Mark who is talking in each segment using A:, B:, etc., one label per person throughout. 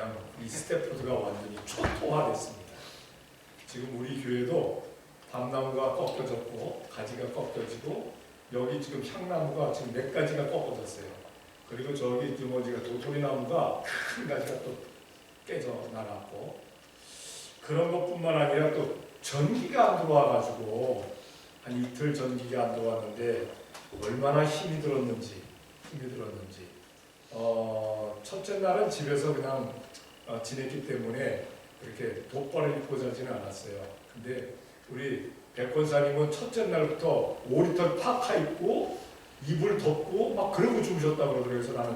A: 그냥 이 스태프드가 완전히 초토화됐습니다. 지금 우리 교회도 밤나무가 꺾여졌고 가지가 꺾여지고 여기 지금 향나무가 지금 몇 가지가 꺾어졌어요. 그리고 저기 드모지가 도토리나무가 큰 가지가 또 깨져 나갔고 그런 것뿐만 아니라 또 전기가 안 들어와가지고 한 이틀 전기가 안 들어왔는데 얼마나 힘이 들었는지 첫째 날은 집에서 그냥 지냈기 때문에 그렇게 돗바를 입고 자지는 않았어요. 근데 우리 백권사님은 첫째 날부터 5리터 파카 입고 이불 덮고 막 그러고 주무셨다고 그러더라고요. 그래서 나는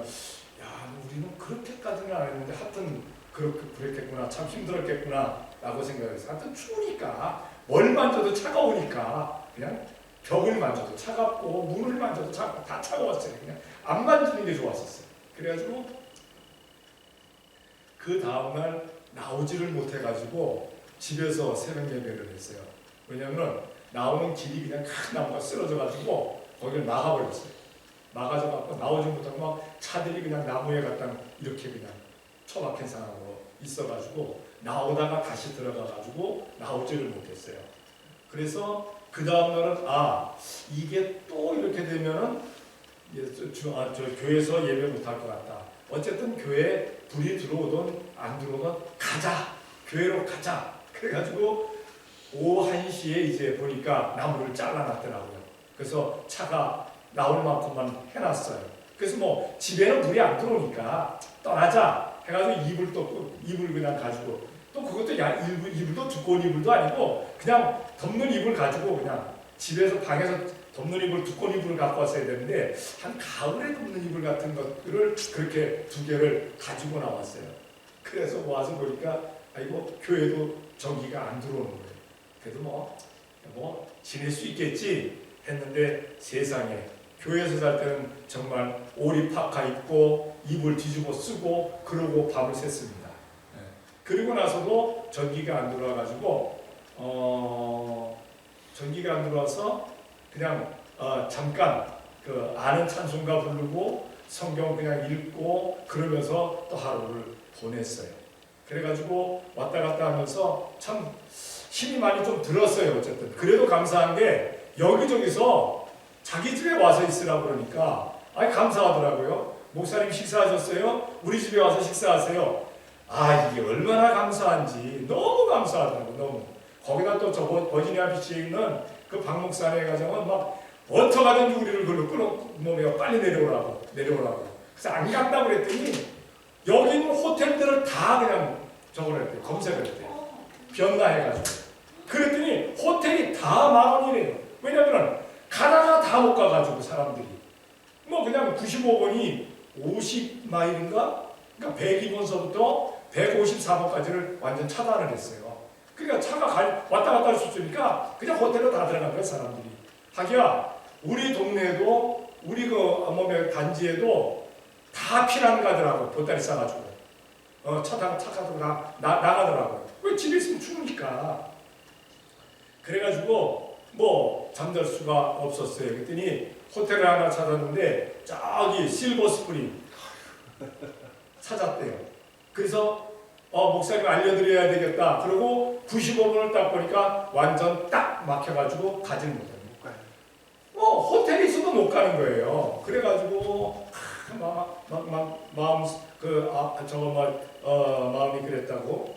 A: 야 우리는 그렇게까지는 안 했는데 하여튼 그렇게 그랬겠구나 참 힘들었겠구나 라고 생각했어요. 하여튼 추우니까 뭘 만져도 차가우니까 그냥 벽을 만져도 차갑고 문을 만져도 차갑고 다 차가웠어요. 그냥 안 만지는 게 좋았었어요. 그래가지고 그 다음날 나오지를 못해가지고 집에서 새벽 예배를 했어요. 왜냐하면 나오는 길이 그냥 큰 나무가 쓰러져가지고 거기를 막아버렸어요. 막아져갖고 나오지 못하고 막 차들이 그냥 나무에 갖다 이렇게 그냥 처박힌 상황으로 있어가지고 나오다가 다시 들어가가지고 나오지를 못했어요. 그래서 그 다음날은 이게 또 이렇게 되면은 저 교회에서 예배 못할 것 같다. 어쨌든 교회에 불이 들어오든 안 들어오든 가자. 교회로 가자. 그래가지고 오후 1시에 이제 보니까 나무를 잘라놨더라고요. 그래서 차가 나올 만큼만 해놨어요. 그래서 뭐 집에는 불이 안 들어오니까 떠나자 해가지고 이불 그냥 가지고 또 그것도 이불도 두꺼운 이불도 아니고 그냥 덮는 이불 가지고 그냥 집에서 방에서 덮는 이불 두꺼운 이불을 갖고 왔어야 되는데 한 가을에 덮는 이불 같은 것들을 그렇게 2개를 가지고 나왔어요. 그래서 와서 보니까 아이고 교회도 전기가 안 들어오는 거예요. 그래도 뭐 지낼 수 있겠지 했는데 세상에 교회에서 살 때는 정말 오리 파카 입고 이불 뒤집어 쓰고 그러고 밤을 샜습니다. 그리고 나서도 전기가 안 들어와가지고 전기가 안 들어와서 그냥 잠깐 그 아는 찬송가 부르고 성경 그냥 읽고 그러면서 또 하루를 보냈어요. 그래가지고 왔다 갔다 하면서 참 힘이 많이 좀 들었어요. 어쨌든 그래도 감사한 게 여기저기서 자기 집에 와서 있으라고 그러니까 감사하더라고요. 목사님 식사하셨어요? 우리 집에 와서 식사하세요. 이게 얼마나 감사한지 너무 감사하더라고요. 너무. 거기다 또 저 버지니아 비치에 있는 그 박 목사네 가정은 막 어떡하든지 우리를 끌어 빨리 내려오라고. 그래서 안 간다고 그랬더니 여기 있는 호텔들을 다 그냥 저걸 했대요. 검색을 했대요. 변나해가지고. 그랬더니 호텔이 다 만원이래요. 왜냐면 가다가 다 못 가가지고 사람들이. 그냥 95번이 50마일인가? 그러니까 102번서부터 154번까지를 완전 차단을 했어요. 그러니까 차가 왔다 갔다 할 수 있으니까 그냥 호텔로 다 들어간 거예요, 사람들이. 하기야, 우리 동네에도, 우리 단지에도 다 피난 가더라고, 보따리 싸가지고. 차 타고 나가더라고요. 왜 집에 있으면 추우니까. 그래가지고, 잠잘 수가 없었어요. 그랬더니 호텔을 하나 찾았는데, 저기 실버 스프링 찾았대요. 그래서 목사님 알려드려야 되겠다. 그리고 95분을 딱 보니까 완전 딱 막혀가지고 가지는 못해요. 못 가요. 호텔에 있어도 못 가는 거예요. 그래가지고 마음이 그랬다고.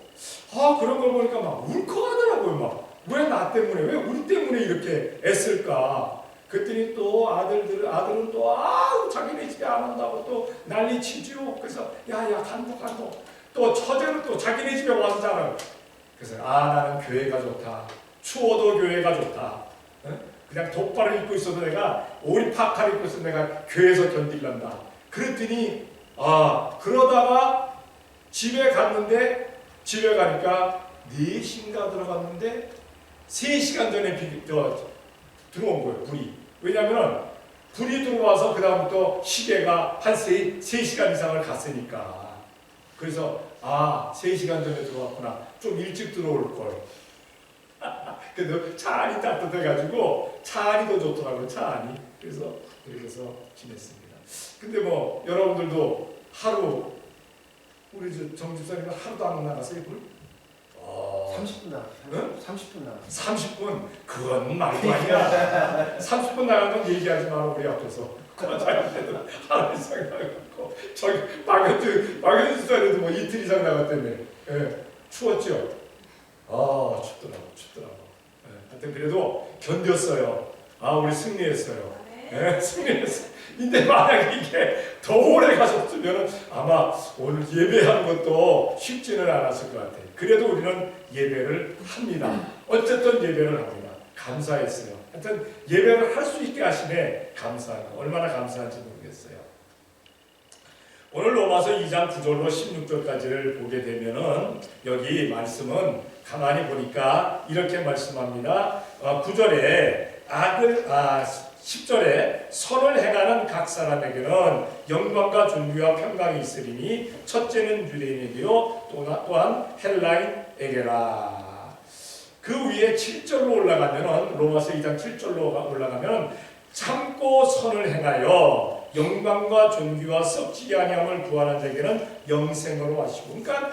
A: 그런 걸 보니까 막 울컥하더라고요. 왜 나 때문에, 왜 우리 때문에 이렇게 애쓸까? 그랬더니 또 아들은 또 자기네 집에 안 온다고 또 난리치죠. 그래서 야야 간도 또 처제는 또 자기네 집에 와서 자라요. 그래서 나는 교회가 좋다. 추워도 교회가 좋다. 그냥 돗바를 입고 있어도 내가 오리 파카를 입고 있어도 내가 교회에서 견딜란다. 그랬더니 그러다가 집에 갔는데 집에 가니까 4시인가 들어갔는데 3시간 전에 들어온 거예요. 불이. 왜냐하면 불이 들어와서 그 다음부터 시계가 한 3시간 이상을 갔으니까. 그래서 3시간 전에 들어왔구나. 좀 일찍 들어올 걸. 그래도 차 안이 따뜻해가지고 차 안이 더 좋더라고요. 차 안이. 그래서 이렇게 해서 지냈습니다. 근데 여러분들도 하루 우리 정 집사님은 하루도 안 나갔어요, 물?
B: 30분 나갔어요.
A: 응?
B: 30분 나갔어요.
A: 30분? 그건 말도 아니야. 30분 나간 건 얘기하지 마라, 우리 앞에서. 과장한테도 하루 이상 나갔고, 저기 박연주 집사님도 뭐 이틀 이상 나갔다며. 예, 추웠죠? 춥더라고. 예, 하여튼 그래도 견뎠어요. 우리 승리했어요. 예, 승리했어요. 근데 만약에 이게 더 오래 가셨으면 아마 오늘 예배하는 것도 쉽지는 않았을 것 같아요. 그래도 우리는 예배를 합니다. 어쨌든 예배를 합니다. 감사했어요. 하여튼 예배를 할 수 있게 하시네 감사해요. 얼마나 감사한지 모르겠어요. 오늘 로마서 2장 9절로 16절까지를 보게 되면은 여기 말씀은 가만히 보니까 이렇게 말씀합니다. 9절에 10절에 선을 행하는 각 사람에게는 영광과 존귀와 평강이 있으리니 첫째는 유대인에게요 또한 헬라인에게라. 그 위에 7절로 올라가면은 로마서 2장 7절로 올라가면 참고 선을 행하여 영광과 존귀와 썩지 아니함을 구하는 자에게는 영생으로 하시고, 그러니까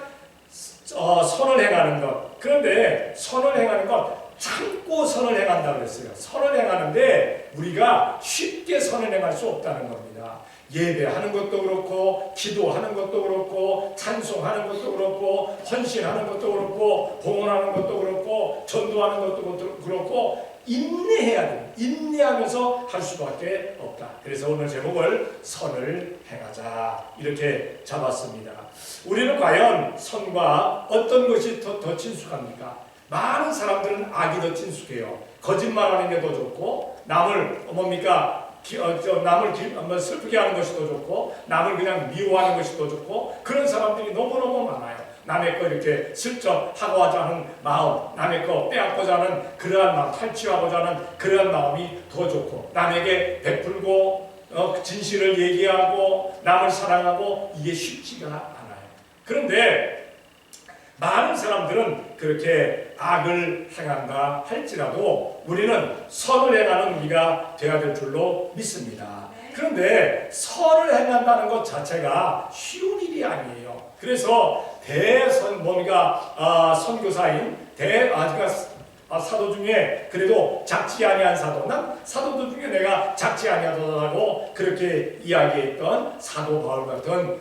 A: 선을 행하는 것. 그런데 선을 행하는 것 참고 선을 행한다고 했어요. 선을 행하는데 우리가 쉽게 선을 행할 수 없다는 겁니다. 예배하는 것도 그렇고, 기도하는 것도 그렇고, 찬송하는 것도 그렇고, 헌신하는 것도 그렇고, 봉헌하는 것도 그렇고, 전도하는 것도 그렇고, 인내해야 돼요. 인내하면서 할 수밖에 없다. 그래서 오늘 제목을 선을 행하자 이렇게 잡았습니다. 우리는 과연 선과 어떤 것이 더 친숙합니까? 많은 사람들은 악이 더 친숙해요. 거짓말하는 게 더 좋고, 남을 남을 슬프게 하는 것이 더 좋고, 남을 그냥 미워하는 것이 더 좋고, 그런 사람들이 너무너무 많아요. 남의 거 이렇게 슬쩍 하고 하자는 마음, 남의 거 빼앗고자 하는 그러한 마음, 탈취하고자 하는 그러한 마음이 더 좋고, 남에게 베풀고 진실을 얘기하고 남을 사랑하고, 이게 쉽지가 않아요. 그런데 많은 사람들은 그렇게 악을 행한다 할지라도 우리는 선을 행하는 우리가 되어야 될 줄로 믿습니다. 그런데 선을 행한다는 것 자체가 쉬운 일이 아니에요. 그래서 선교사인 사도 중에 그래도 작지 아니한 사도, 난 사도들 중에 내가 작지 아니하다고 그렇게 이야기했던 사도 바울 같은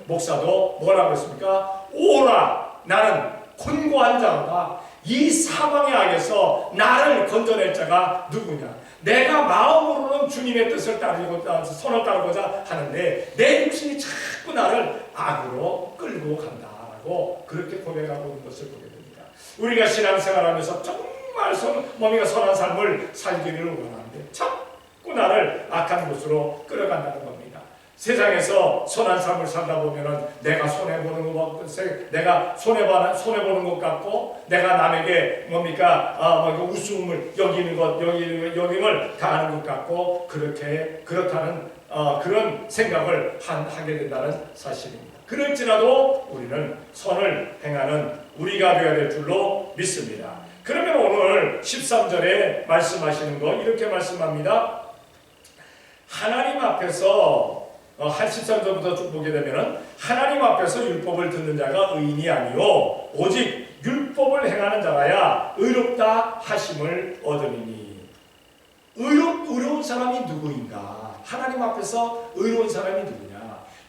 A: 목사도 뭐라고 했습니까? 오라, 나는 곤고한 자로다. 이 사망의 악에서 나를 건져낼 자가 누구냐? 내가 마음으로는 주님의 뜻을 선을 따르고자 하는데 내 육신이 자꾸 나를 악으로 끌고 간다라고 그렇게 고백하고 있는 것을 보게 됩니다. 우리가 신앙생활하면서 정말 몸이가 선한 삶을 살기를 원하는데 자꾸 나를 악한 곳으로 끌어간다는 겁니다. 세상에서 선한 삶을 살다 보면은 내가 손해보는 것 같고, 내가 남에게 우스움을 여김을 당하는 것 같고, 그렇다는 그런 생각을 하게 된다는 사실입니다. 그럴지라도 우리는 선을 행하는 우리가 되어야 될 줄로 믿습니다. 그러면 오늘 13절에 말씀하시는 거 이렇게 말씀합니다. 하나님 앞에서 13절부터 쭉 보게 되면 하나님 앞에서 율법을 듣는 자가 의인이 아니요 오직 율법을 행하는 자라야 의롭다 하심을 얻으리니. 의로운 사람이 누구인가? 하나님 앞에서 의로운 사람이 누구냐?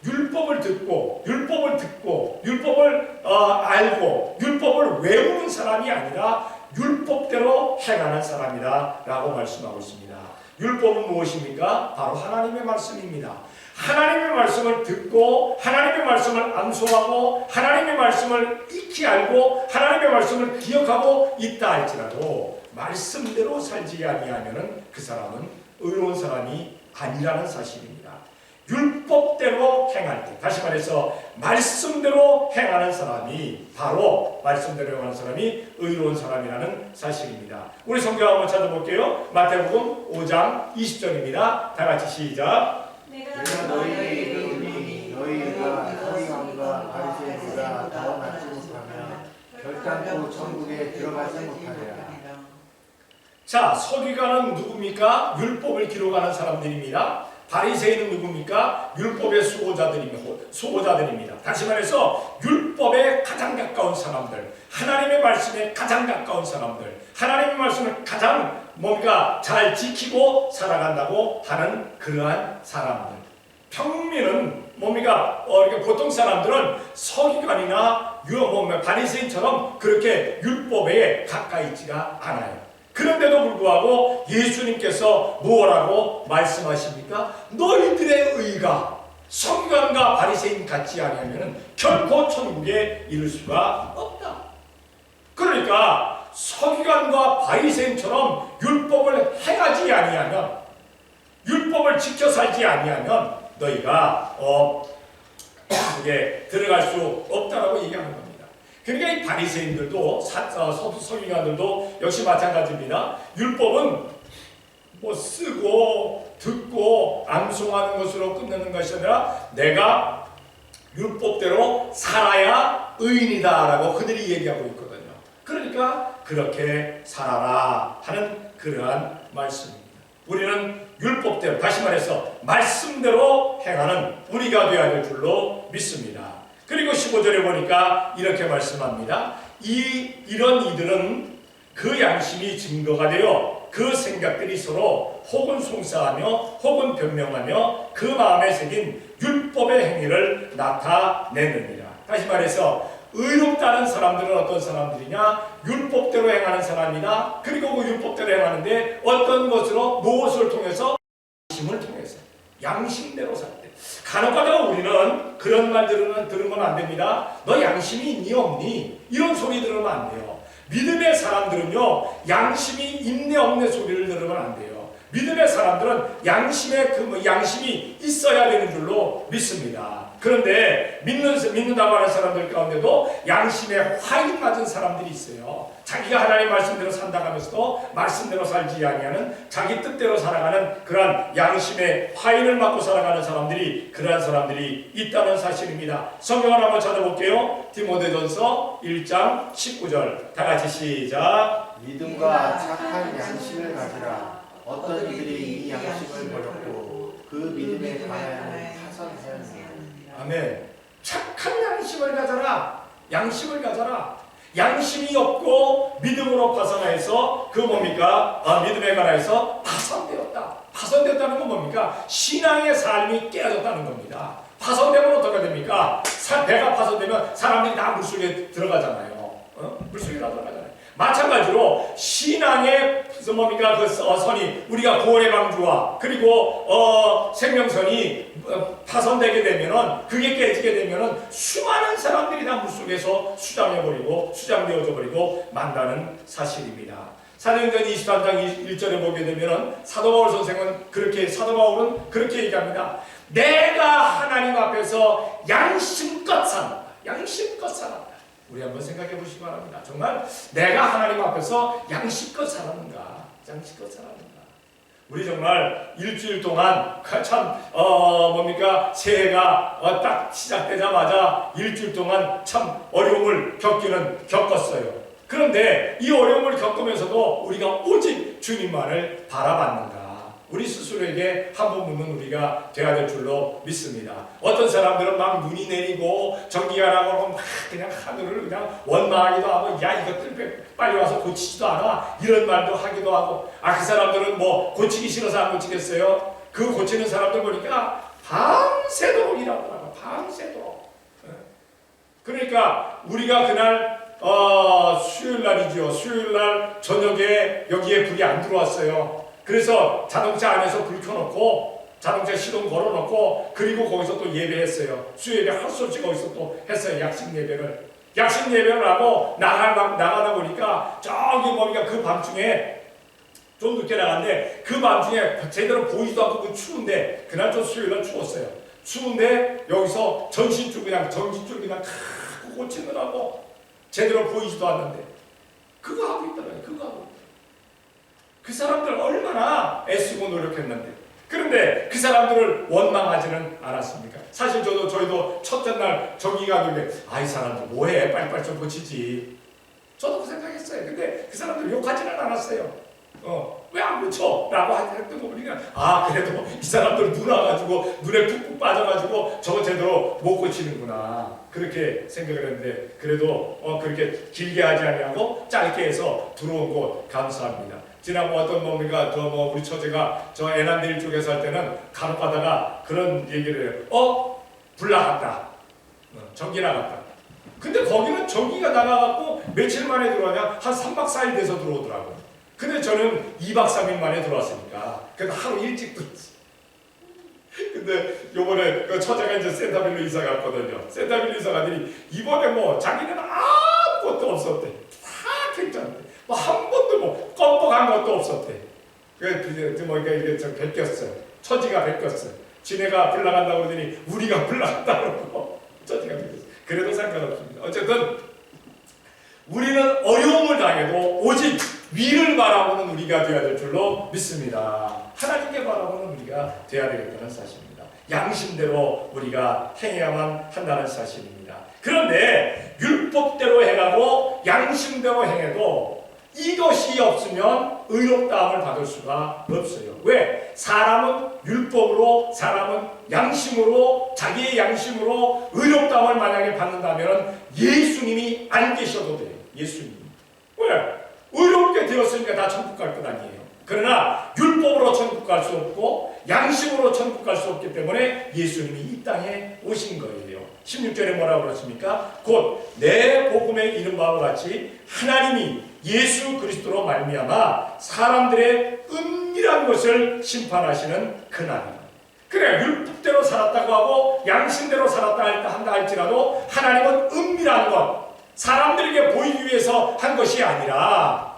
A: 율법을 듣고 율법을 알고 율법을 외우는 사람이 아니라 율법대로 행하는 사람이다 라고 말씀하고 있습니다. 율법은 무엇입니까? 바로 하나님의 말씀입니다. 하나님의 말씀을 듣고 하나님의 말씀을 암송하고 하나님의 말씀을 익히 알고 하나님의 말씀을 기억하고 있다 할지라도 말씀대로 살지 아니하면 그 사람은 의로운 사람이 아니라는 사실입니다. 율법대로 행할 때, 다시 말해서 말씀대로 행하는 사람이 바로 말씀대로 행하는 사람이 의로운 사람이라는 사실입니다. 우리 성경 한번 찾아볼게요. 마태복음 5장 20절입니다. 다 같이 시작.
B: 내가 너희에게 이르노니 너희가 서기관과 바리새인보다 더 낫지 못하면 결단코 천국에 들어가지 못하리라.
A: 자, 서기관은 누굽니까? 율법을 기록하는 사람들입니다. 바리새인은 누굽니까? 율법의 수호자들입니다. 다시 말해서 율법에 가장 가까운 사람들, 하나님의 말씀에 가장 가까운 사람들, 하나님의 말씀을 가장 뭔가 잘 지키고 살아간다고 하는 그러한 사람들. 평민은 뭡니까? 보통 사람들은 서기관이나 바리새인처럼 그렇게 율법에 가까이 있지가 않아요. 그런데도 불구하고 예수님께서 뭐라고 말씀하십니까? 너희들의 의가 서기관과 바리새인 같지 아니하면 결코 천국에 이를 수가 없다. 그러니까 서기관과 바리새인처럼 율법을 행하지 아니하면, 율법을 지켜 살지 아니하면 너희가 천국에 들어갈 수 없다라고 얘기하는 겁니다. 그러니까 이 바리새인들도 서기관들도 역시 마찬가지입니다. 율법은 뭐 쓰고 듣고 암송하는 것으로 끝내는 것이 아니라 내가 율법대로 살아야 의인이다라고 그들이 얘기하고 있거든요. 그러니까 그렇게 살아라 하는 그러한 말씀입니다. 우리는 율법대로, 다시 말해서 말씀대로 행하는 우리가 되어야 될 줄로 믿습니다. 그리고 15절에 보니까 이렇게 말씀합니다. 이런 이들은 그 양심이 증거가 되어 그 생각들이 서로 혹은 송사하며 혹은 변명하며 그 마음에 새긴 율법의 행위를 나타내느니라. 다시 말해서 의롭다는 사람들은 어떤 사람들이냐? 율법대로 행하는 사람이다. 그리고 그 율법대로 행하는데 어떤 것으로, 무엇을 통해서? 양심을 통해서, 양심대로 살 때. 간혹가다가 우리는 그런 말 들으면 안 됩니다. 너 양심이 있니 없니? 이런 소리 들으면 안 돼요. 믿음의 사람들은요, 양심이 있네 없네 소리를 들으면 안 돼요. 믿음의 사람들은 양심이 있어야 되는 줄로 믿습니다. 그런데 믿는다고 하는 사람들 가운데도 양심에 화인 맞은 사람들이 있어요. 자기가 하나님의 말씀대로 산다고 하면서도 말씀대로 살지 아니하는, 자기 뜻대로 살아가는 그러한 양심에 화인을 맞고 살아가는 사람들이, 그러한 사람들이 있다는 사실입니다. 성경을 한번 찾아볼게요. 디모데전서 1장 19절 다 같이 시작.
B: 믿음과 착한 양심을 가지라. 어떤 이들이 이 양심을 버렸고 그 믿음에 관하여는 파선하였느니라.
A: 아멘. 착한 양심을 가져라. 양심을 가져라. 양심이 없고 믿음으로 파선하여서 그 뭡니까? 믿음에 관하여서 파선되었다. 파선되었다는 건 뭡니까? 신앙의 삶이 깨어졌다는 겁니다. 파선되면 어떻게 됩니까? 배가 파선되면 사람들이 다 물속에 들어가잖아요. 물속에 다 들어가잖아요. 마찬가지로 신앙의 뭡니까? 그 선이, 우리가 구원의 방주와 그리고 생명선이 파손되게 되면은, 그게 깨지게 되면은 수많은 사람들이 다 물속에서 수장되어져 버리고 만다는 사실입니다. 사도행전 23장 1절에 보게 되면은 사도 바울은 그렇게 얘기합니다. 내가 하나님 앞에서 양심껏 산다. 양심껏 살았다. 우리 한번 생각해 보시기 바랍니다. 정말 내가 하나님 앞에서 양심껏 살았는가? 양심껏 살았는가? 우리 정말 일주일 동안 참 새해가 딱 시작되자마자 일주일 동안 참 어려움을 겪었어요. 그런데 이 어려움을 겪으면서도 우리가 오직 주님만을 바라봤는가? 우리 스스로에게 한번 묻는 우리가 되어야 될 줄로 믿습니다. 어떤 사람들은 막 눈이 내리고 전기가 나고 막 그냥 하늘을 그냥 원망하기도 하고, 야 이것들 빨리 와서 고치지도 않아, 이런 말도 하기도 하고, 그 사람들은 뭐 고치기 싫어서 안 고치겠어요? 그 고치는 사람들 보니까 밤새도록 일하고 나가, 밤새도록. 그러니까 우리가 그날 수요일 날이죠. 수요일 날 저녁에 여기에 불이 안 들어왔어요. 그래서 자동차 안에서 불 켜놓고 자동차 시동 걸어놓고, 그리고 거기서 또 예배했어요. 수요일에 할 수 없이 거기서 또 했어요. 약식 예배를 하고 나가다 보니까 저기 그 밤중에 좀 늦게 나갔는데, 그 밤중에 제대로 보이지도 않고 그 추운데, 그날 좀 수요일날 추웠어요. 추운데 여기서 전신줄 그냥 고치느라고 제대로 보이지도 않는데 그거 하고 있더라고요. 그거 하고. 그 사람들 얼마나 애쓰고 노력했는데, 그런데 그 사람들을 원망하지는 않았습니까? 사실 저희도 첫째 날 저기 가길래 이 사람들 뭐해, 빨리빨리 좀 고치지. 저도 그 생각했어요. 근데 그 사람들 욕하지는 않았어요. 왜 안 고쳐? 라고 했던 거 보니까 그래도 이 사람들 눈 와가지고 눈에 푹푹 빠져가지고 저거 제대로 못 고치는구나 그렇게 생각을 했는데 그래도 그렇게 길게 하지 아니하고 짧게 해서 들어온 것 감사합니다. 지난번 어떤 뭡니까 우리 처제가 저 애난데일 쪽에 살 때는 간혹 가다가 그런 얘기를 해요. 불 나갔다. 전기 나갔다. 근데 거기는 전기가 나가갖고 며칠 만에 들어오냐? 한 3박 4일 돼서 들어오더라고요. 근데 저는 2박 3일 만에 들어왔으니까 그래도 하루 일찍 들었지. 근데 요번에 그 처제가 이제 센터빌로 이사 갔거든요. 센터빌로 이사 가더니 이번에 자기는 아무것도 없었대. 다 괜찮대. 한 번도 껌뻑한 것도 없었대. 이게 좀 베꼈어요. 처지가 베꼈어요. 지네가 불 나간다고 그러더니 우리가 불 나간다고 그러고 처지가 베꼈어요. 그래도 상관없습니다. 어쨌든 우리는 어려움을 당해도 오직 위를 바라보는 우리가 되어야 될 줄로 믿습니다. 하나님께 바라보는 우리가 되어야 되겠다는 사실입니다. 양심대로 우리가 행해야만 한다는 사실입니다. 그런데 율법대로 행하고 양심대로 행해도 이것이 없으면 의롭다함을 받을 수가 없어요. 왜? 사람은 율법으로, 사람은 양심으로, 자기의 양심으로 의롭다함을 만약에 받는다면 예수님이 안 계셔도 돼요. 예수님이. 왜? 의롭게 되었으니까 다 천국 갈 것 아니에요. 그러나 율법으로 천국 갈 수 없고 양심으로 천국 갈 수 없기 때문에 예수님이 이 땅에 오신 거예요. 16절에 뭐라고 그렇습니까? 곧 내 복음에 이른 바와 같이 하나님이 예수 그리스도로 말미암아 사람들의 은밀한 것을 심판하시는 그날이다. 그래, 율법대로 살았다고 하고 양심대로 살았다 한다 할지라도 하나님은 은밀한 것, 사람들에게 보이기 위해서 한 것이 아니라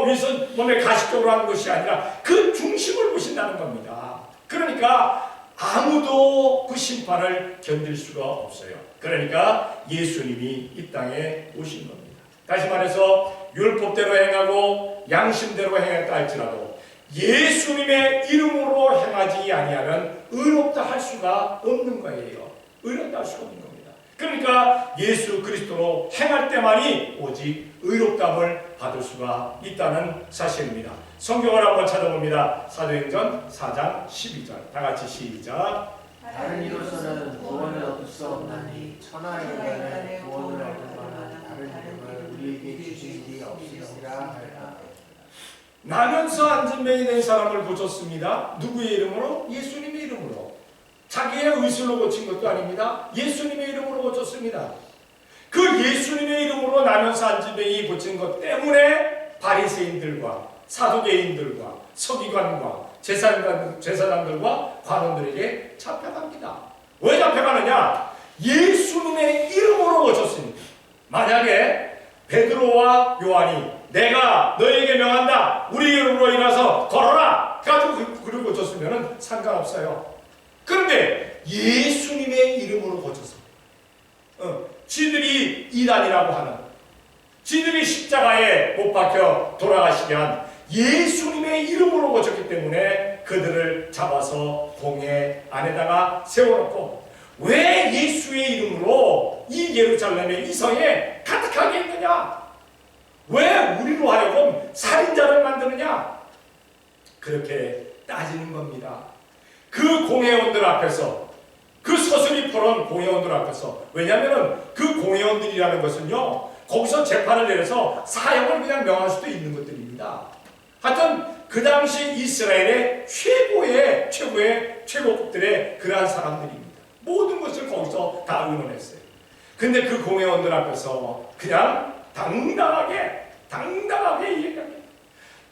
A: 위에서 몸에 가식적으로 하는 것이 아니라 그 중심을 보신다는 겁니다. 그러니까 아무도 그 심판을 견딜 수가 없어요. 그러니까 예수님이 이 땅에 오신 겁니다. 다시 말해서 율법대로 행하고 양심대로 행했다 할지라도 예수님의 이름으로 행하지 아니하면 의롭다 할 수가 없는 거예요. 의롭다 할 수가 없는 겁니다. 그러니까 예수 그리스도로 행할 때만이 오직 의롭다함을 받을 수가 있다는 사실입니다. 성경을 한번 찾아봅니다. 사도행전 4장 12절 다 같이 시작.
B: 다른 이로서는 구원을 얻을 수 없나니 천하 인간의 구원을 얻을 만한 다른 이름을 우리에게 주신 일이 없으리라 하였다.
A: 나면서 안진뱅이 된 사람을 고쳤습니다. 누구의 이름으로? 예수님의 이름으로. 자기의 의술로 고친 것도 아닙니다. 예수님의 이름으로 고쳤습니다. 그 예수님의 이름으로 나면서 안진뱅이 고친 것 때문에 바리새인들과 사두개인들과 서기관과 제사장들과 관원들에게 잡혀갑니다. 왜 잡혀가느냐? 예수님의 이름으로 고쳤습니다. 만약에 베드로와 요한이 내가 너에게 명한다, 우리 이름으로 일어서 걸어라 가지고 그를 고쳤으면 상관없어요. 그런데 예수님의 이름으로 고쳤습니다. 지들이 이단이라고 하는, 지들이 십자가에 못 박혀 돌아가시면 예수님의 이름으로 고쳤기 때문에 그들을 잡아서 공회 안에다가 세워놓고, 왜 예수의 이름으로 이 예루살렘의 이성에 가득하게 있느냐? 왜 우리로 하여금 살인자를 만드느냐? 그렇게 따지는 겁니다. 그 공회원들 앞에서, 그 서슬이 퍼런 공회원들 앞에서, 왜냐하면 그 공회원들이라는 것은요, 거기서 재판을 내려서 사형을 그냥 명할 수도 있는 것들입니다. 하여튼 그 당시 이스라엘의 최고급들의 그러한 사람들입니다. 모든 것을 거기서 다 의논했어요. 근데 그 공회원들 앞에서 그냥 당당하게 얘기합니다.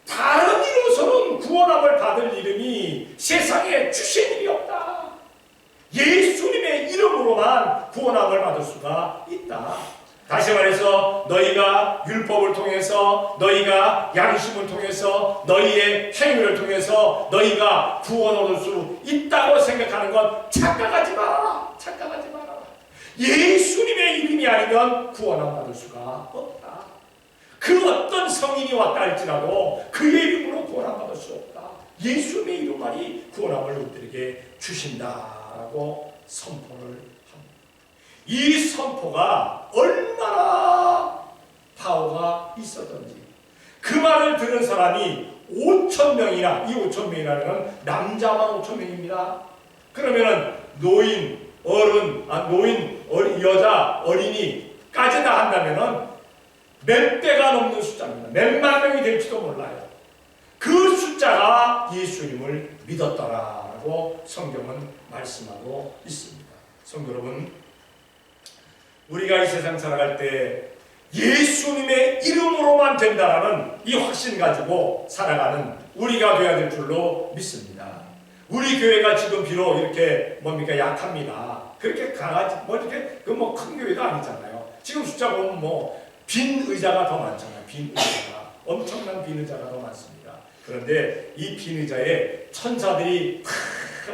A: 다른 이로서는 구원함을 받을 이름이 세상에 주신 일이 없다. 예수님의 이름으로만 구원함을 받을 수가 있다. 다시 말해서 너희가 율법을 통해서, 너희가 양심을 통해서, 너희의 행위를 통해서 너희가 구원 얻을 수 있다고 생각하는 건 착각하지 말아라. 착각하지 말아라. 예수님의 이름이 아니면 구원함을 받을 수가 없다. 그 어떤 성인이 왔다 할지라도 그의 이름으로 구원함을 받을 수 없다. 예수님의 이름만이 구원함을 우리들에게 주신다라고 선포를 합니다. 이 선포가 얼마나 파워가 있었던지, 그 말을 들은 사람이 5천 명이나, 이 5천 명이라는 건 남자만 5천 명입니다. 그러면은 노인, 여자, 어린이까지 다 한다면은 몇 배가 넘는 숫자입니다. 몇만 명이 될지도 몰라요. 그 숫자가 예수님을 믿었더라라고 성경은 말씀하고 있습니다. 성도 여러분, 우리가 이 세상 살아갈 때 예수님의 이름으로만 된다라는 이 확신 가지고 살아가는 우리가 되어야 될 줄로 믿습니다. 우리 교회가 지금 비록 이렇게 약합니다. 그렇게 강하지 이렇게 큰 교회도 아니잖아요. 지금 숫자 보면 빈 의자가 더 많잖아요. 빈 의자가 엄청난 빈 의자가 더 많습니다. 그런데 이 빈 의자에 천사들이 다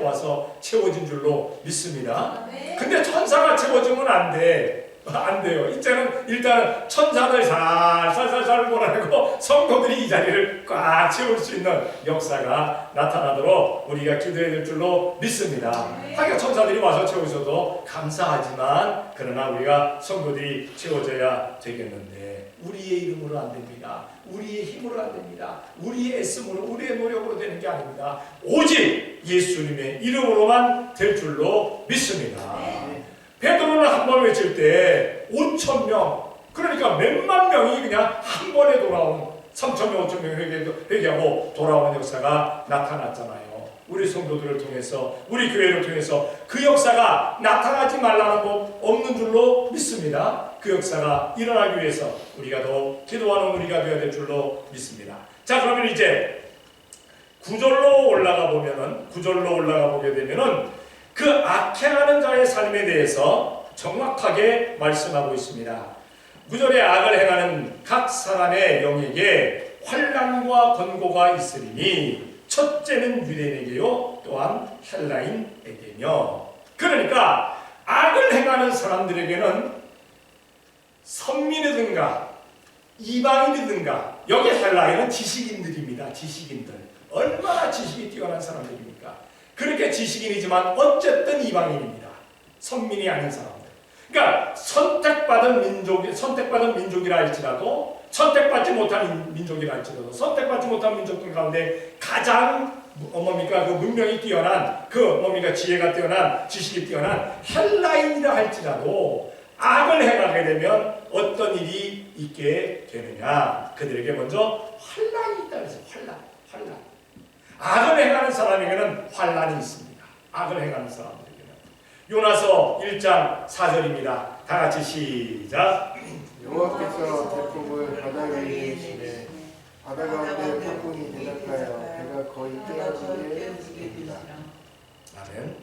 A: 와서 채워진 줄로 믿습니다. 근데 천사가 채워지면 안 돼요. 이제는 일단 천사들 살살살 몰아내고 성도들이 이 자리를 꽉 채울 수 있는 역사가 나타나도록 우리가 기도해야 될 줄로 믿습니다. 하긴 천사들이 와서 채우셔도 감사하지만 그러나 우리가 성도들이 채워져야 되겠는데 우리의 이름으로 안 됩니다. 우리의 힘으로 안 됩니다. 우리의 애씀으로, 우리의 노력으로 되는 게 아닙니다. 오직 예수님의 이름으로만 될 줄로 믿습니다. 베드로는 한 번 외칠 때 5천 명, 그러니까 몇만 명이 그냥 한 번에 돌아온 3천 명, 5천 명 회개하고 돌아오는 역사가 나타났잖아요. 우리 성도들을 통해서, 우리 교회를 통해서 그 역사가 나타나지 말라는 법 없는 줄로 믿습니다. 그 역사가 일어나기 위해서 우리가 더 기도하는 우리가 되어야 될 줄로 믿습니다. 자, 그러면 이제 9절로 올라가 보게 되면은 그 악행하는 자의 삶에 대해서 정확하게 말씀하고 있습니다. 9절에 악을 행하는 각 사람의 영에게 환난과 권고가 있으리니 첫째는 유대인에게요 또한 헬라인에게며. 그러니까 악을 행하는 사람들에게는 선민이든가 이방인이든가, 여기 헬라인은 지식인들입니다. 지식인들. 얼마나 지식이 뛰어난 사람들입니까? 그렇게 지식인이지만 어쨌든 이방인입니다. 선민이 아닌 사람들. 그러니까 선택받은 민족이라 할지라도, 선택받지 못한 민족이라 할지라도, 선택받지 못한 민족들 가운데 가장 그 문명이 뛰어난, 지혜가 뛰어난, 지식이 뛰어난 헬라인이라 할지라도 악을 행하게 되면 어떤 일이 있게 되느냐? 그들에게 먼저 환난이 있다 그래서 환난. 악을 행하는 사람에게는 환난이 있습니다. 악을 행하는 사람들에게는. 요나서 1장 4절입니다. 다 같이 시작.
B: 여호와께서 태풍을 바다 위에 내리시되 바다 가운데 폭풍이 대적하여 배가 거의 깨어지게 됩니다.
A: 아멘.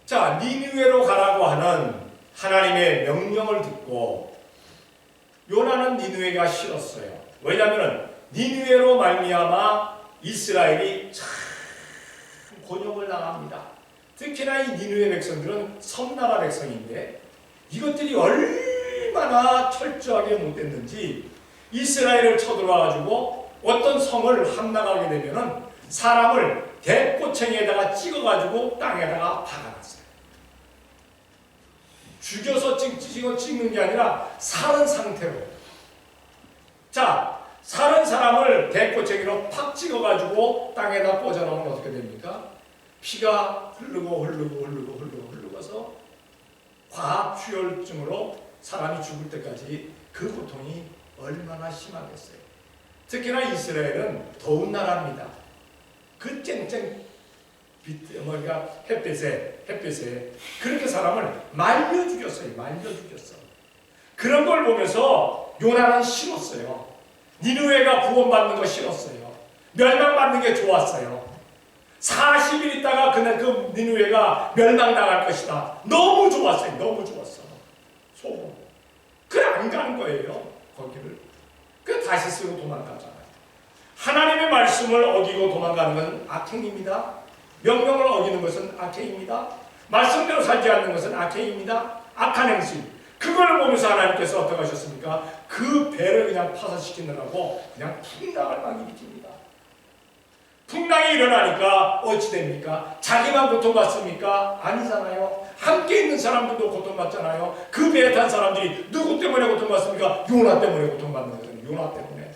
A: 자, 니느웨로 가라고 하는 하나님의 명령을 듣고 요나는 니느웨가 싫었어요. 왜냐하면 니느웨로 말미암아 이스라엘이 참 곤욕을 당합니다. 특히나 이 니느웨 백성들은 섬나라 백성인데 이것들이 얼마나 철저하게 못됐는지 이스라엘을 쳐들어와가지고 어떤 성을 함락하게 되면은 사람을 대꼬챙이에다가 찍어가지고 땅에다가 박아놨어요. 죽여서 찍는 게 아니라 사는 상태로. 자, 사는 사람을 대꼬챙이로 팍 찍어가지고 땅에다 꽂아놓으면 어떻게 됩니까? 피가 흘러서 과출혈증으로 사람이 죽을 때까지 그 고통이 얼마나 심하겠어요. 특히나 이스라엘은 더운 나라입니다. 그 쨍쨍 햇빛에 그렇게 사람을 말려 죽였어요. 그런 걸 보면서 요나는 싫었어요. 니느웨가 구원받는 거 싫었어요. 멸망받는 게 좋았어요. 40일 있다가 그날 그 니느웨가 멸망당할 것이다. 너무 좋았어요. 소금. 그래 안 가는 거예요. 거기를. 그 다시스로 도망가잖아요. 하나님의 말씀을 어기고 도망가는 것은 악행입니다. 명령을 어기는 것은 악행입니다. 말씀대로 살지 않는 것은 악행입니다. 악한 행실. 그걸 보면서 하나님께서 어떻게 하셨습니까? 그 배를 그냥 파산시키느라고 그냥 풍랑을 막 일으킵니다. 풍랑이 일어나니까 어찌 됩니까? 자기만 고통받습니까? 아니잖아요. 함께 있는 사람들도 고통받잖아요. 그 배에 탄 사람들이 누구 때문에 고통받습니까? 요나 때문에 고통받는 거잖아요. 요나 때문에.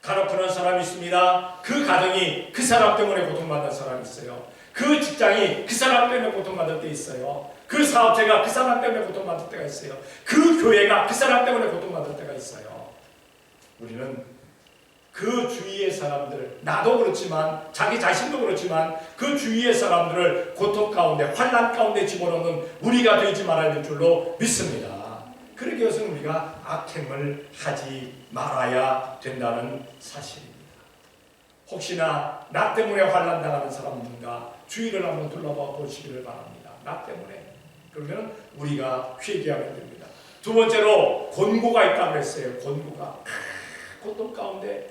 A: 가로프는 사람이 있습니다. 그 가정이 그 사람 때문에 고통받는 사람이 있어요. 그 직장이 그 사람 때문에 고통받을 때 있어요. 그 사업체가 그 사람 때문에 고통받을 때가 있어요. 그 교회가 그 사람 때문에 고통받을 때가 있어요. 우리는 그 주위의 사람들, 나도 그렇지만 자기 자신도 그렇지만 그 주위의 사람들을 고통 가운데 환난 가운데 집어넣는 우리가 되지 말아야 될 줄로 믿습니다. 그러기 위해서는 우리가 악행을 하지 말아야 된다는 사실입니다. 혹시나 나 때문에 환난 당하는 사람 없는가 주위를 한번 둘러봐 보시기를 바랍니다. 나 때문에. 그러면 우리가 회개하면 됩니다. 두 번째로 권고가 있다고 했어요. 권고가 고통 가운데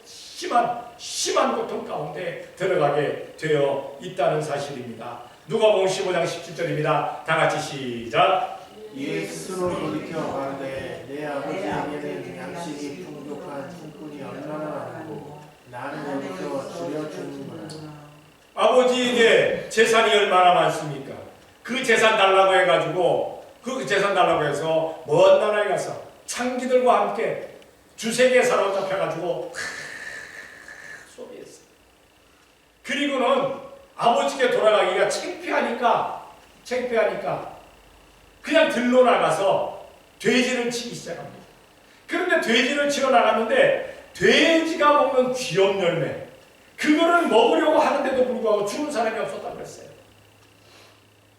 A: 심한 고통 가운데 들어가게 되어 있다는 사실입니다. 누가복음 15장 17절입니다. 다 같이 시작.
B: 이에 스스로 돌이켜 가는데 내 아버지에게는 양식이 풍족한 품꾼이 얼마나 많고 나는 여기서 줄여주는구나.
A: 아버지에게 재산이 얼마나 많습니까? 그 재산 달라고 해가지고 그 재산 달라고 해서 먼 나라에 가서 창기들과 함께 주세계에 사로잡혀가지고 소비했어요. 그리고는 아버지께 돌아가기가 창피하니까 그냥 들러 나가서 돼지를 치기 시작합니다. 그런데 돼지를 치러 나갔는데 돼지가 먹는 귀염 열매 그거를 먹으려고 하는데도 불구하고 주는 사람이 없었다고 그랬어요.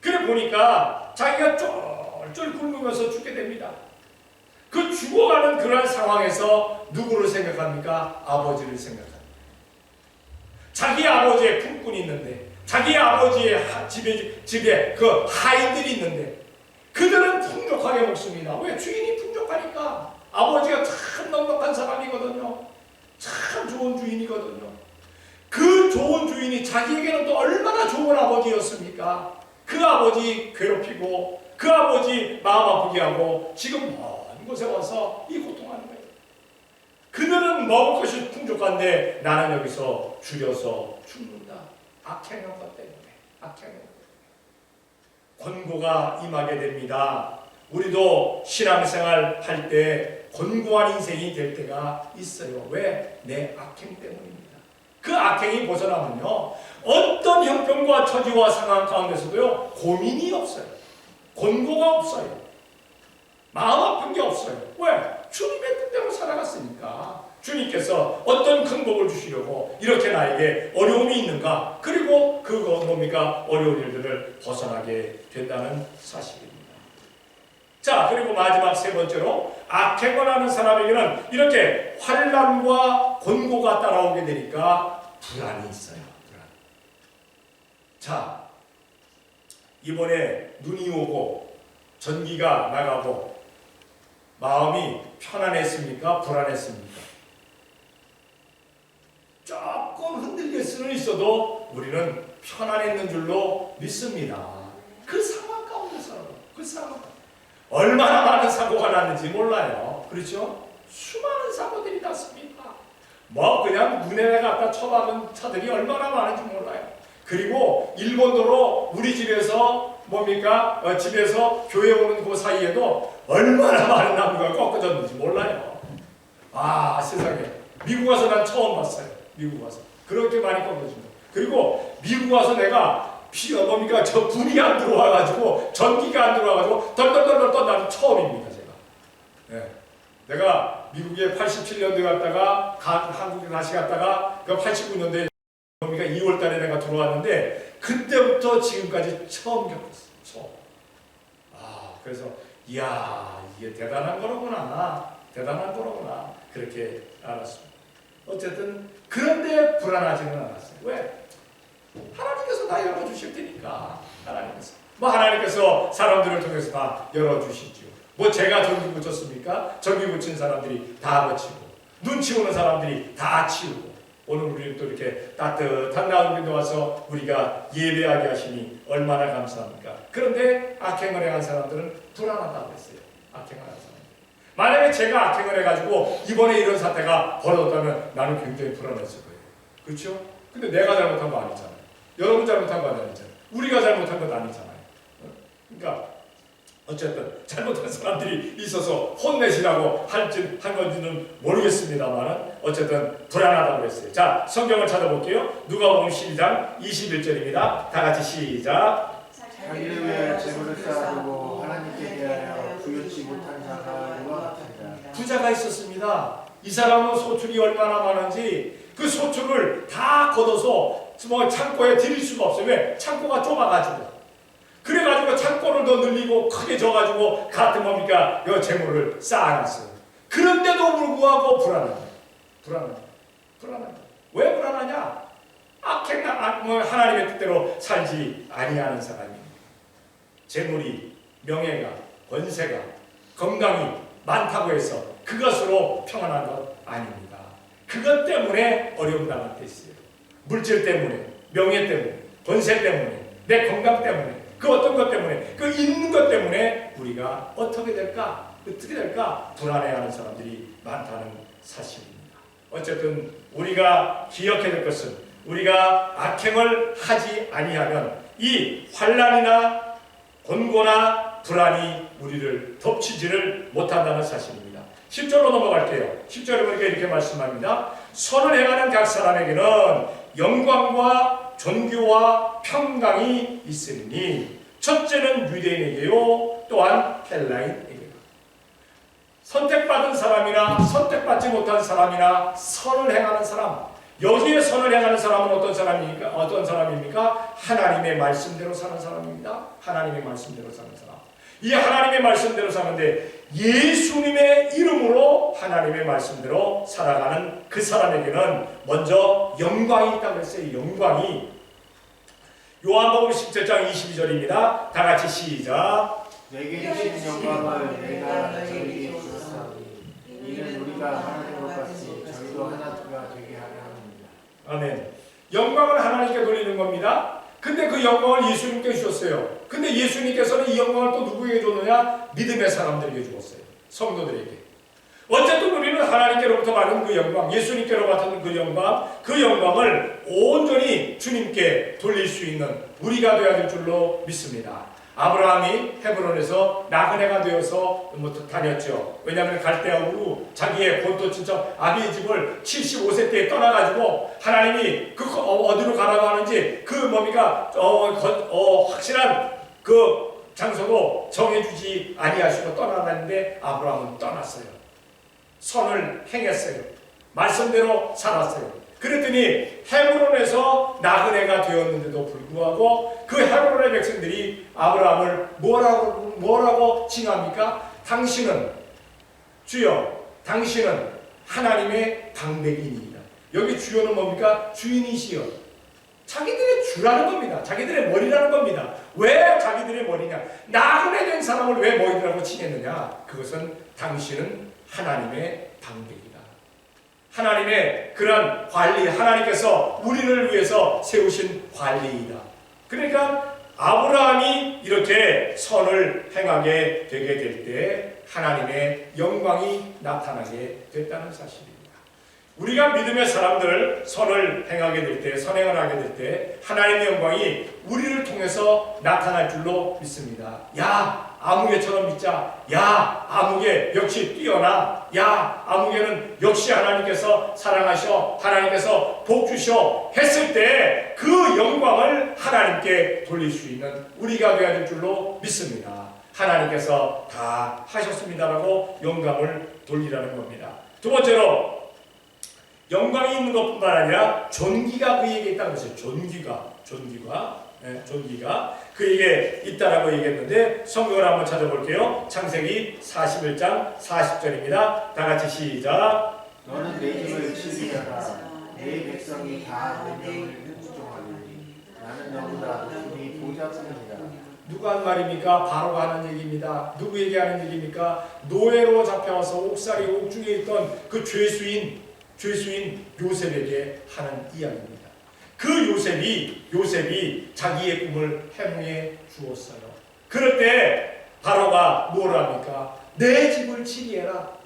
A: 그래 보니까 자기가 쫄쫄 굶으면서 죽게 됩니다. 그 죽어가는 그러한 상황에서 누구를 생각합니까? 아버지를 생각합니다. 자기 아버지의 품꾼이 있는데 자기 아버지의 집에 그 하인들이 있는데 그들은 풍족하게 먹습니다. 왜? 주인이 풍족하니까. 아버지가 참 넉넉한 사람이거든요. 참 좋은 주인이거든요. 그 좋은 주인이 자기에게는 또 얼마나 좋은 아버지였습니까? 그 아버지 괴롭히고 그 아버지 마음 아프게 하고 지금 먼 곳에 와서 이 고통하는 거예요. 그들은 먹을 것이 풍족한데 나는 여기서 줄여서 죽는다. 악행한 것 때문에. 권고가 임하게 됩니다. 우리도 신앙생활 할 때 권고한 인생이 될 때가 있어요. 왜? 내 악행 때문입니다. 그 악행이 벗어나면요 어떤 형편과 처지와 상황 가운데서도요 고민이 없어요. 권고가 없어요. 마음 아픈 게 없어요. 왜? 주님의 뜻대로 살아갔으니까. 주님께서 어떤 큰 복을 주시려고 이렇게 나에게 어려움이 있는가? 그리고 그거 뭡니까? 어려운 일들을 벗어나게 된다는 사실입니다. 자, 그리고 마지막 세 번째로 악행을 하는 사람에게는 이렇게 환난과 권고가 따라오게 되니까 불안이 있어요. 불안. 자, 이번에 눈이 오고 전기가 나가고 마음이 편안했습니까? 불안했습니까? 조금 흔들릴 수는 있어도 우리는 편안했는 줄로 믿습니다. 그 상황 가운데서 그 상황 얼마나 많은 사고가 났는지 몰라요. 그렇죠? 수많은 사고들이 났습니다. 뭐 그냥 눈에 갖다 쳐박은 차들이 얼마나 많은지 몰라요. 그리고 일본도로 우리 집에서 뭡니까? 집에서 교회 오는 그 사이에도 얼마나 많은 나무가 꺾어졌는지 몰라요. 아 세상에 미국 와서 난 처음 봤어요. 미국 와서 그렇게 많이 꺾어진 거. 그리고 미국 와서 내가 뭡니까? 저 불이 안 들어와가지고 전기가 안 들어와가지고 덜덜덜덜 떤다는 처음입니다. 제가. 네. 내가 미국에 87년도에 갔다가 한국에 다시 갔다가 그 89년도에 뭡니까? 2월달에 내가 들어왔는데 그때부터 지금까지 처음 겪었어요. 처음. 아 그래서 이야 이게 대단한 거로구나. 그렇게 알았습니다. 어쨌든 그런데 불안하지는 않았어요. 왜? 하나님께서 다 열어주실 테니까. 하나님께서 사람들을 통해서 다 열어주시죠. 뭐 제가 전기 붙였습니까? 전기 붙인 사람들이 다 붙이고 눈치 오는 사람들이 다 치우고 오늘 우리는 또 이렇게 따뜻한 나은빈도 와서 우리가 예배하게 하시니 얼마나 감사합니까? 그런데 악행을 행한 사람들은 불안하다고 했어요. 악행을 하는 사람들. 만약에 제가 악행을 해가지고 이번에 이런 사태가 벌어졌다면 나는 굉장히 불안했을 거예요. 그렇죠? 근데 내가 잘못한 거 아니잖아요. 여러분 잘못한 거 아니잖아요. 우리가 잘못한 건 아니잖아요. 그러니까 어쨌든 잘못한 사람들이 있어서 혼내시라고 한 건지는 모르겠습니다만 어쨌든 불안하다고 그랬어요. 자, 성경을 찾아볼게요. 누가복음 12장 21절입니다. 다 같이 시작.
B: 자기를 위하여 재물을 쌓아두고 하나님께 대하여 부유치 못한 자가 누가 같으리라.
A: 부자가 있었습니다. 이 사람은 소출이 얼마나 많은지 그 소출을 다 걷어서 뭐 창고에 드릴 수가 없어요. 왜? 창고가 좁아가지고. 그래가지고 창고를 더 늘리고 크게 져가지고 같은 뭡니까? 이 재물을 쌓아놨어요. 그런데도 불구하고 불안하다. 왜 불안하냐? 하나님의 뜻대로 살지 아니하는 사람입니다. 재물이, 명예가, 권세가, 건강이 많다고 해서 그것으로 평안한 것 아닙니다. 그것 때문에 어려움 당할 때 있어요. 물질 때문에, 명예 때문에, 권세 때문에, 내 건강 때문에, 그 어떤 것 때문에, 그 있는 것 때문에 우리가 어떻게 될까 불안해하는 사람들이 많다는 사실입니다. 어쨌든 우리가 기억해야 될 것은 우리가 악행을 하지 아니하면 이 환난이나 곤고나 불안이 우리를 덮치지를 못한다는 사실입니다. 10절로 넘어갈게요. 10절에 보니까 이렇게 말씀합니다. 선을 행하는 각 사람에게는 영광과 존귀와 평강이 있으니 첫째는 유대인에게요 또한 헬라인에게요. 선택받은 사람이나 선택받지 못한 사람이나 선을 행하는 사람, 여기에 선을 행하는 사람은 어떤 사람입니까? 하나님의 말씀대로 사는 사람입니다. 하나님의 말씀대로 사는 사람. 이 하나님의 말씀대로 사는데 예수님의 이름으로 하나님의 말씀대로 살아가는 그 사람에게는 먼저 영광이 있다고 했어요. 영광이. 요한복음 17장 22절입니다. 다 같이 시작.
B: 내게 주신 영광을 내가 저에게 주었사오니 이는 우리가 하나님과 같이 저희도 하나가 되게 하려 합니다.
A: 아멘. 영광을 하나님께 돌리는 겁니다. 근데 그 영광을 예수님께 주셨어요. 근데 예수님께서는 이 영광을 또 누구에게 줬느냐? 믿음의 사람들에게 주었어요. 성도들에게. 어쨌든 우리는 하나님께로부터 받은 그 영광, 예수님께로 받은 그 영광을 온전히 주님께 돌릴 수 있는 우리가 되어야 될 줄로 믿습니다. 아브라함이 헤브론에서 나그네가 되어서 다녔죠. 왜냐하면 갈대아우로 자기의 본토 친척 아비의 집을 75세 때에 떠나가지고 하나님이 어디로 가라고 하는지 확실한 그 장소도 정해주지 아니하시고 떠나갔는데 아브라함은 떠났어요. 선을 행했어요. 말씀대로 살았어요. 그랬더니 헤브론에서 나그네가 되었는데도 불구하고 그 헤브론의 백성들이 아브라함을 뭐라고 칭합니까? 주여 당신은 하나님의 방백이니이다. 여기 주여는 뭡니까? 주인이시여. 자기들의 주라는 겁니다. 자기들의 머리라는 겁니다. 왜 자기들의 머리냐? 나그네 된 사람을 왜 머리라고 칭했느냐? 그것은 당신은 하나님의 방백이다. 하나님의 그런 관리, 하나님께서 우리를 위해서 세우신 관리이다. 그러니까 아브라함이 이렇게 선을 행하게 되게 될 때 하나님의 영광이 나타나게 됐다는 사실입니다. 우리가 믿음의 사람들 선을 행하게 될 때, 선행을 하게 될 때 하나님의 영광이 우리를 통해서 나타날 줄로 믿습니다. 야, 아무개처럼 믿자. 야, 아무개 역시 뛰어나. 야, 아무개는 역시 하나님께서 사랑하셔, 하나님께서 복 주셔 했을 때 그 영광을 하나님께 돌릴 수 있는 우리가 되어야 될 줄로 믿습니다. 하나님께서 다 하셨습니다라고 영광을 돌리라는 겁니다. 두 번째로 영광이 있는 것뿐만 아니라 존귀가 그에게 있다는 것이에요. 존귀가 그에게 있다라고 얘기했는데 성경을 한번 찾아볼게요. 창세기 41장 40절입니다. 다 같이 시작.
B: 너는 내 집을 치리하라. 내 백성이 다 내 명을 묵종하리니 나는 너보다 높으니 보좌뿐이니라.
A: 누가 한 말입니까? 바로가 하는 얘기입니다. 누구에게 하는 얘기입니까? 노예로 잡혀와서 옥살이 옥중에 있던 그 죄수인 요셉에게 하는 이야기입니다. 그 요셉이 자기의 꿈을 해몽해 주었어요. 그럴 때 바로가 뭐라 합니까? 내 집을 치리해라.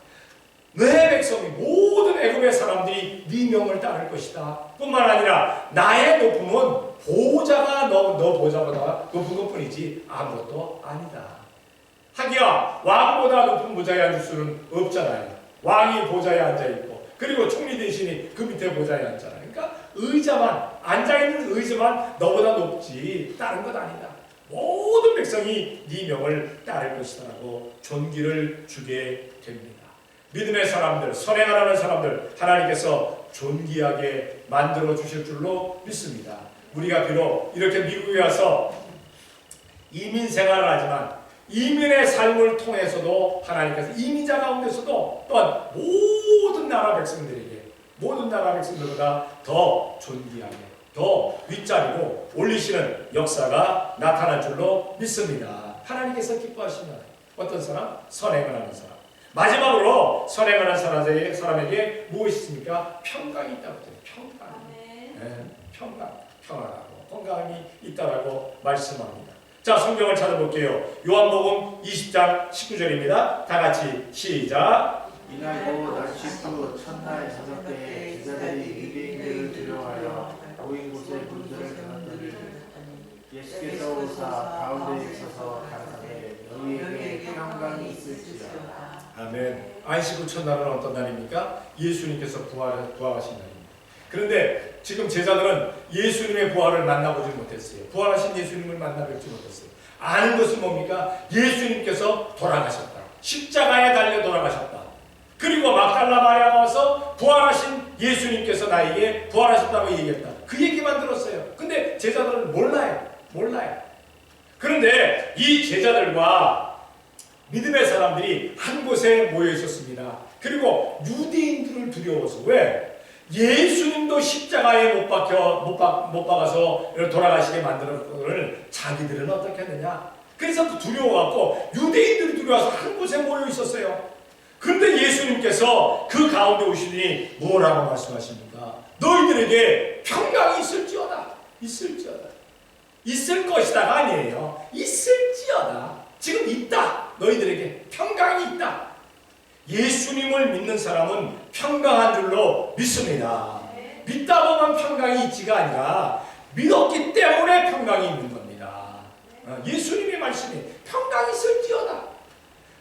A: 내 백성이 모든 애굽의 사람들이 네 명을 따를 것이다. 뿐만 아니라 나의 높음은 보좌가 너 보좌보다 높은 것뿐이지 아무것도 아니다. 하기야 왕보다 높은 보좌에 앉을 수는 없잖아요. 왕이 보좌에 앉아있고 그리고 총리 대신이 그 밑에 보좌에 앉잖아요. 그러니까 의자만, 앉아있는 의자만 너보다 높지 다른 것 아니다. 모든 백성이 네 명을 따를 것이다라고 존귀를 주게 됩니다. 믿음의 사람들, 선행하라는 사람들 하나님께서 존귀하게 만들어 주실 줄로 믿습니다. 우리가 비록 이렇게 미국에 와서 이민 생활을 하지만 이민의 삶을 통해서도 하나님께서 이민자 가운데서도 또한 모든 나라 백성들보다 더 존귀하게 더 윗자리로 올리시는 역사가 나타날 줄로 믿습니다. 하나님께서 기뻐하시는 어떤 사람? 선행을 하는 사람. 마지막으로 선행을 하는 사람에게 무엇이 있습니까? 평강이 있다고 해요. 평강. 네, 평안하고 건강이 있다라고 말씀합니다. 자, 성경을 찾아볼게요. 요한복음 20장 19절입니다. 다 같이 시작.
B: 이날 곧 안식 후 첫날 저녁 때에 제자들이 유대인들을 두려워하여 모인 곳에 문들을 닫았더니 예수께서 오사 가운데 있어서 가라사대 너희에게 평강이 있을지어다.
A: 아멘. 안식 후 첫날은 어떤 날입니까? 예수님께서 부활하신 날입니다. 그런데 지금 제자들은 예수님의 부활을 만나보지 못했어요. 부활하신 예수님을 만나뵙지 못했어요. 아는 것은 뭡니까? 예수님께서 돌아가셨다. 십자가에 달려 돌아가셨다. 그리고 막달라 마리아가 와서 부활하신 예수님께서 나에게 부활하셨다고 얘기했다. 그 얘기만 들었어요. 근데 제자들은 몰라요. 그런데 이 제자들과 믿음의 사람들이 한 곳에 모여 있었습니다. 그리고 유대인들을 두려워서 왜? 예수님도 십자가에 못 박아서 돌아가시게 만드는 것을 자기들은 어떻게 했느냐? 그래서 두려워갖고 유대인들이 두려워서 한 곳에 모여 있었어요. 그런데 예수님께서 그 가운데 오시니 뭐라고 말씀하십니까? 너희들에게 평강이 있을지어다. 있을 것이다가 아니에요. 있을지어다. 지금 있다. 너희들에게 평강이 있다. 예수님을 믿는 사람은 평강한 줄로 믿습니다. 믿다 보면 평강이 있지가 아니라 믿었기 때문에 평강이 있는 겁니다. 예수님의 말씀이 평강이 있을지어다.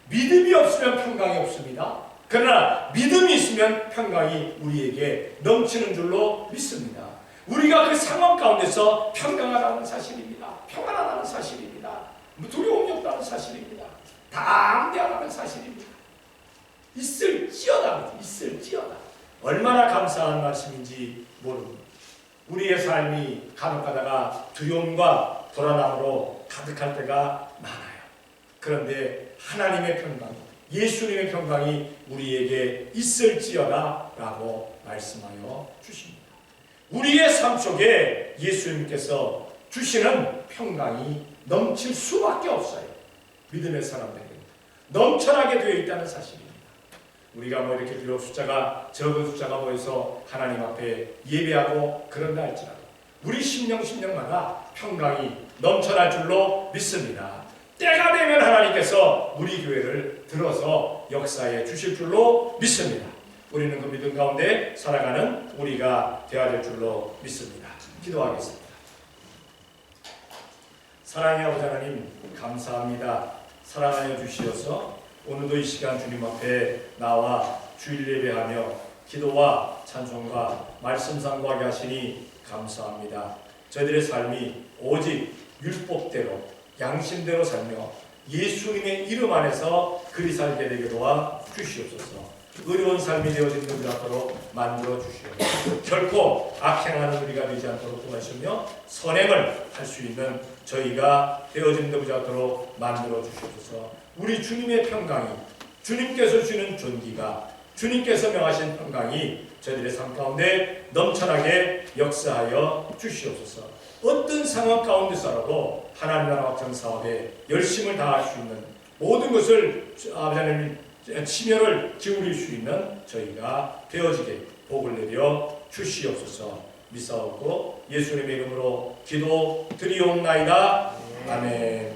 A: 믿음이 없으면 평강이 없습니다. 그러나 믿음이 있으면 평강이 우리에게 넘치는 줄로 믿습니다. 우리가 그 상황 가운데서 평강하다는 사실입니다. 평안하다는 사실입니다. 두려움이 없다는 사실입니다. 담대하다는 사실입니다. 있을지어다. 얼마나 감사한 말씀인지 모릅니다. 우리의 삶이 간혹가다가 두려움과 불안함으로 가득할 때가 많아요. 그런데 하나님의 평강, 예수님의 평강이 우리에게 있을지어다 라고 말씀하여 주십니다. 우리의 삶 속에 예수님께서 주시는 평강이 넘칠 수밖에 없어요. 믿음의 사람들에게 넘쳐나게 되어 있다는 사실입니다. 우리가 이렇게 비록 적은 숫자가 모여서 하나님 앞에 예배하고 그런다 할지라도 우리 심령마다 평강이 넘쳐날 줄로 믿습니다. 때가 되면 하나님께서 우리 교회를 들어서 역사해 주실 줄로 믿습니다. 우리는 그 믿음 가운데 살아가는 우리가 되어야 될 줄로 믿습니다. 기도하겠습니다. 사랑의 아버지 하나님 감사합니다. 사랑하여 주시어서 오늘도 이 시간 주님 앞에 나와 주일 예배하며 기도와 찬송과 말씀 상고하게 하시니 감사합니다. 저희들의 삶이 오직 율법대로 양심대로 살며 예수님의 이름 안에서 그리 살게 되게 도와 주시옵소서. 의로운 삶이 되어지는 우리 앞으로 만들어 주시옵소서. 결코 악행하는 우리가 되지 않도록 도와주시며 선행을 할 수 있는 저희가 되어지는 우리 앞으로 만들어 주시옵소서. 우리 주님의 평강이, 주님께서 주는 존귀가, 주님께서 명하신 평강이 저희들의 삶 가운데 넘쳐나게 역사하여 주시옵소서. 어떤 상황 가운데서라도 하나님 나라 확장 사업에 열심을 다할 수 있는 모든 것을 아버지 하나님 심혈을 기울일 수 있는 저희가 되어지게 복을 내려 주시옵소서. 믿사옵고 예수님의 이름으로 기도 드리옵나이다. 아멘.